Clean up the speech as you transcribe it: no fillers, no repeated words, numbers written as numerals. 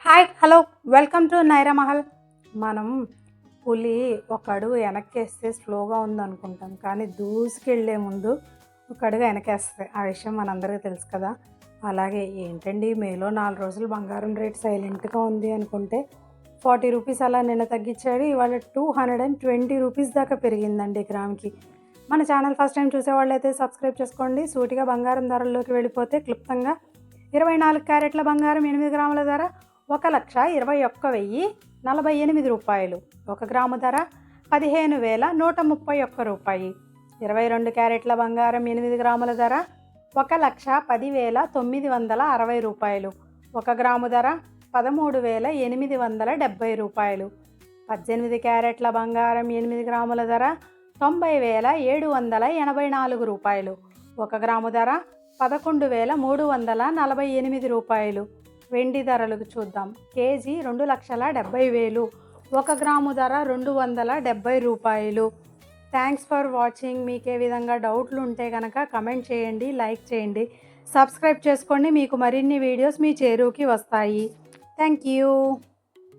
Hi hello welcome to Naira Mahal. మనం పులి ఒక అడుగు వెనక్కేస్తే స్లోగా ఉందనుకుంటాం, కానీ దూసుకెళ్లే ముందు ఒక అడుగు వెనకేస్తుంది. ఆ విషయం మనందరికీ తెలుసు కదా. అలాగే ఏంటండి మేలో 4 రోజులు బంగారం రేట్ సైలెంట్గా ఉంది అనుకుంటే 40 రూపీస్ అలా నిన్న తగ్గించాడు. ఇవాళ 220 రూపీస్ దాకా పెరిగిందండి గ్రామ్కి. మన ఛానల్ ఫస్ట్ టైం చూసేవాళ్ళు అయితే సబ్స్క్రైబ్ చేసుకోండి. సూటిగా బంగారం ధరల్లోకి వెళ్ళిపోతే క్లుప్తంగా 24 క్యారెట్ల బంగారం 8 గ్రాముల ధర 1,21,048 రూపాయలు. 1 గ్రాము ధర 15,131 రూపాయి. 22 క్యారెట్ల బంగారం 8 గ్రాముల ధర 1,10,960 రూపాయలు. 1 గ్రాము ధర 13,870 రూపాయలు. 18 క్యారెట్ల బంగారం 8 గ్రాముల ధర 90,784 రూపాయలు. 1 గ్రాము ధర 11,348 రూపాయలు. వెండి ధరలకు చూద్దాం. కేజీ 2,70,000. 1 గ్రాము ధర 270 రూపాయలు. Thanks for watching. మీకే విధంగా డౌట్లు ఉంటే కనుక కమెంట్ చేయండి, లైక్ చేయండి, సబ్స్క్రైబ్ చేసుకోండి. మీకు మరిన్ని వీడియోస్ మీ చేరువుకి వస్తాయి. Thank you.